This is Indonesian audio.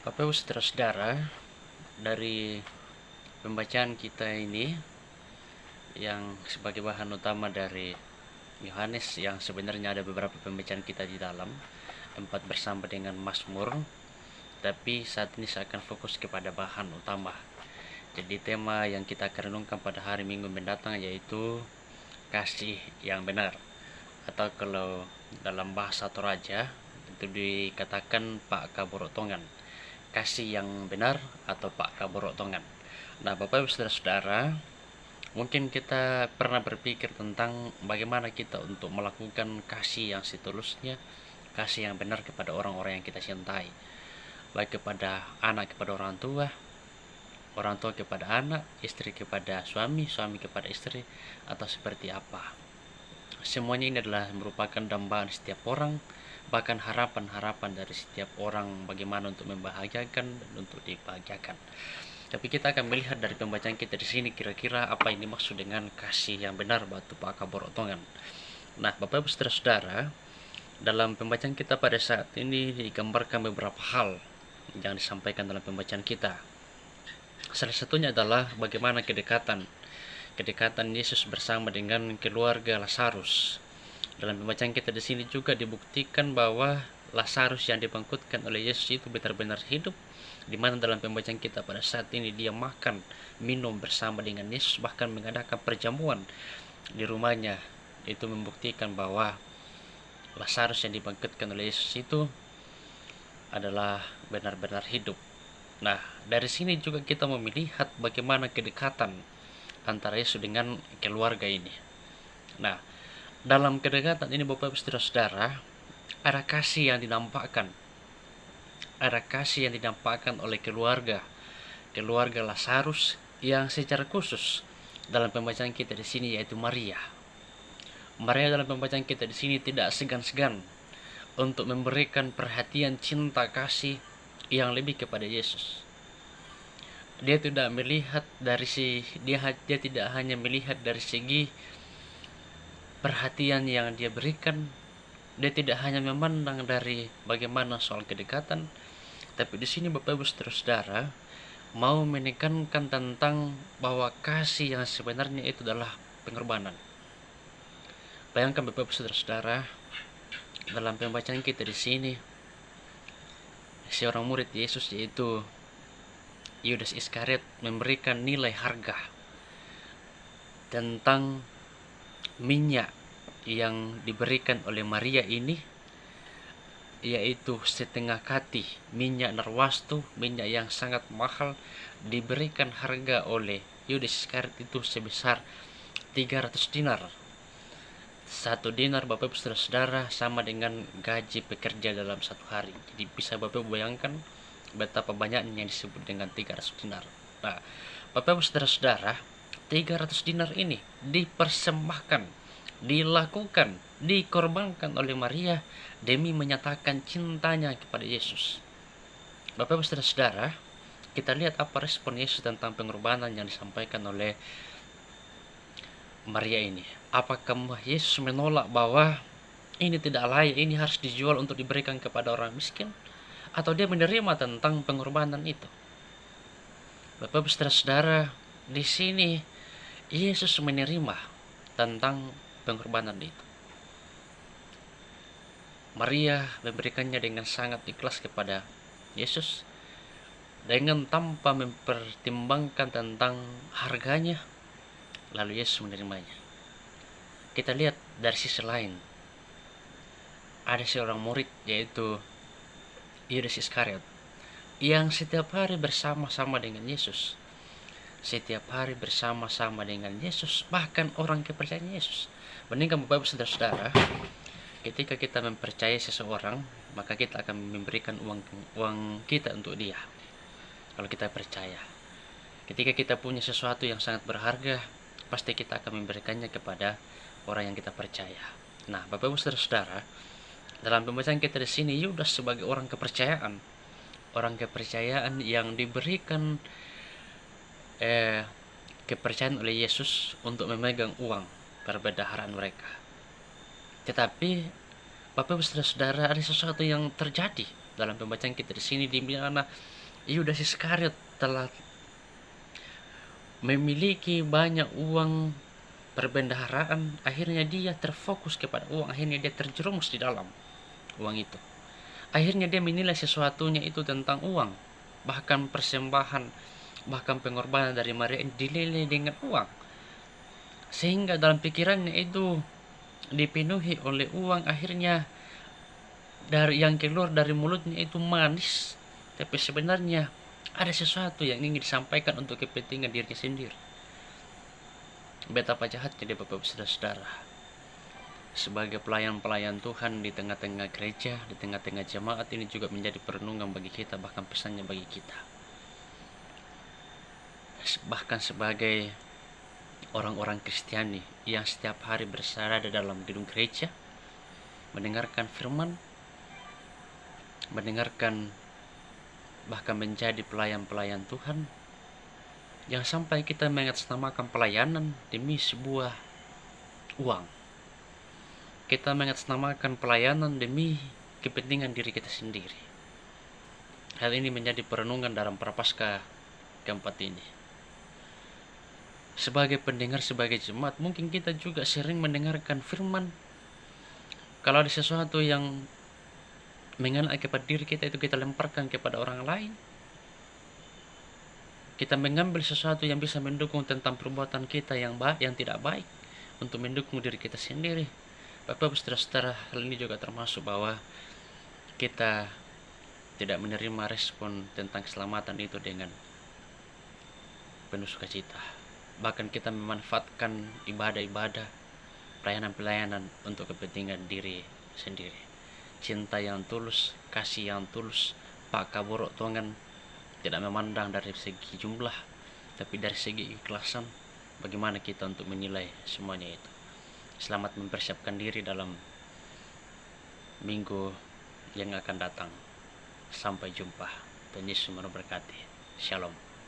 Bapak Ibu saudara-saudara, dari pembacaan kita ini yang sebagai bahan utama dari Yohanes, yang sebenarnya ada beberapa pembacaan kita di dalam, empat bersama dengan Mazmur, tapi saat ini saya akan fokus kepada bahan utama. Jadi tema yang kita akan renungkan pada hari Minggu mendatang yaitu kasih yang benar, atau kalau dalam bahasa Toraja itu dikatakan Pak Kaborotongan, kasih yang benar atau Pak Kaborotongan. Nah, Bapak Ibu saudara-saudara, mungkin kita pernah berpikir tentang bagaimana kita untuk melakukan kasih yang setulusnya, kasih yang benar kepada orang-orang yang kita cintai, baik kepada anak kepada orang tua kepada anak, istri kepada suami, suami kepada istri, atau seperti apa. Semuanya ini adalah merupakan dambaan setiap orang, bahkan harapan-harapan dari setiap orang bagaimana untuk membahagiakan dan untuk dibahagiakan. Tapi kita akan melihat dari pembacaan kita di sini kira-kira apa ini maksud dengan kasih yang benar batu Pak Kaborotongan. Nah, Bapak Ibu saudara-saudara, dalam pembacaan kita pada saat ini digambarkan beberapa hal yang disampaikan dalam pembacaan kita. Salah satunya adalah bagaimana kedekatan Yesus bersama dengan keluarga Lazarus. Dalam pembacaan kita di sini juga dibuktikan bahwa Lazarus yang dibangkitkan oleh Yesus itu benar-benar hidup, di mana dalam pembacaan kita pada saat ini dia makan, minum bersama dengan Yesus, bahkan mengadakan perjamuan di rumahnya. Itu membuktikan bahwa Lazarus yang dibangkitkan oleh Yesus itu adalah benar-benar hidup. Nah, dari sini juga kita melihat bagaimana kedekatan antara Yesus dengan keluarga ini. Nah, dalam kedekatan ini Bapak Ibu saudara-saudara, ada kasih yang dinampakkan. Ada kasih yang dinampakkan oleh keluarga Lazarus yang secara khusus dalam pembacaan kita di sini yaitu Maria. Maria dalam pembacaan kita di sini tidak segan-segan untuk memberikan perhatian cinta kasih yang lebih kepada Yesus. Dia tidak melihat dia tidak hanya melihat dari segi perhatian yang dia berikan, dia tidak hanya memandang dari bagaimana soal kedekatan, tapi di sini Bapak Ibu saudara mau menekankan tentang bahwa kasih yang sebenarnya itu adalah pengorbanan. Bayangkan Bapak Ibu saudara, dalam pembacaan kita di sini, seorang murid Yesus yaitu Yudas Iskariot memberikan nilai harga tentang minyak yang diberikan oleh Maria ini, yaitu setengah kati minyak narwastu, minyak yang sangat mahal, diberikan harga oleh Yudas Iskariot itu sebesar 300 dinar. 1 dinar Bapak Ibu saudara sama dengan gaji pekerja dalam satu hari. Jadi bisa Bapak Ibu bayangkan betapa banyaknya yang disebut dengan 300 dinar. Nah, Bapak Ibu saudara-saudara, 300 dinar ini dipersembahkan, dilakukan, dikorbankan oleh Maria demi menyatakan cintanya kepada Yesus. Bapak Ibu saudara-saudara, kita lihat apa respon Yesus tentang pengorbanan yang disampaikan oleh Maria ini. Apakah Yesus menolak bahwa ini tidak layak, ini harus dijual untuk diberikan kepada orang miskin? Atau dia menerima tentang pengorbanan itu? Bapak Ibu saudara-saudara, di sini Yesus menerima tentang pengorbanan itu. Maria memberikannya dengan sangat ikhlas kepada Yesus, dengan tanpa mempertimbangkan tentang harganya, lalu Yesus menerimanya. Kita lihat dari sisi lain, ada seorang murid yaitu Yudas Iskariot yang setiap hari bersama-sama dengan Yesus, bahkan orang kepercayaan Yesus. Mendingan Bapak Ibu saudara-saudara, ketika kita mempercayai seseorang, maka kita akan memberikan uang kita untuk dia. Kalau kita percaya, ketika kita punya sesuatu yang sangat berharga, pasti kita akan memberikannya kepada orang yang kita percaya. Nah, Bapak Ibu saudara-saudara, dalam pembacaan kita di sini Yudas sebagai orang kepercayaan yang diberikan kepercayaan oleh Yesus untuk memegang uang perbendaharaan mereka. Tetapi Bapak Ibu saudara-saudara, ada sesuatu yang terjadi dalam pembacaan kita di sini, di mana Yudas Iskariot telah memiliki banyak uang perbendaharaan, akhirnya dia terfokus kepada uang, akhirnya dia terjerumus di dalam uang itu. Akhirnya dia menilai sesuatunya itu tentang uang, bahkan persembahan, bahkan pengorbanan dari Maria dinilai dengan uang, sehingga dalam pikirannya itu dipenuhi oleh uang. Akhirnya dari yang keluar dari mulutnya itu manis, tapi sebenarnya ada sesuatu yang ingin disampaikan untuk kepentingan dirinya sendiri. Betapa jahatnya dia, Bapak Saudara-saudara. Sebagai pelayan-pelayan Tuhan di tengah-tengah gereja, di tengah-tengah jemaat, ini juga menjadi perenungan bagi kita, bahkan pesannya bagi kita. Bahkan sebagai orang-orang Kristiani yang setiap hari bersara di dalam gedung gereja, mendengarkan firman, mendengarkan, bahkan menjadi pelayan-pelayan Tuhan, jangan sampai kita mengatasnamakan pelayanan demi sebuah uang. Kita mengatasnamakan pelayanan demi kepentingan diri kita sendiri. Hal ini menjadi perenungan dalam Prapaskah keempat ini. Sebagai pendengar, sebagai jemaat, mungkin kita juga sering mendengarkan firman. Kalau ada sesuatu yang mengenai kepada diri kita, itu kita lemparkan kepada orang lain. Kita mengambil sesuatu yang bisa mendukung tentang perbuatan kita yang tidak baik untuk mendukung diri kita sendiri. Bapak, saudara-saudara, hal ini juga termasuk bahwa kita tidak menerima respon tentang keselamatan itu dengan penuh sukacita. Bahkan kita memanfaatkan ibadah-ibadah, pelayanan-pelayanan untuk kepentingan diri sendiri. Cinta yang tulus, kasih yang tulus, Pak Kaborok Tuhan tidak memandang dari segi jumlah, tapi dari segi ikhlasan, bagaimana kita untuk menilai semuanya itu. Selamat mempersiapkan diri dalam minggu yang akan datang. Sampai jumpa. Tuhan Yesus memberkati. Shalom.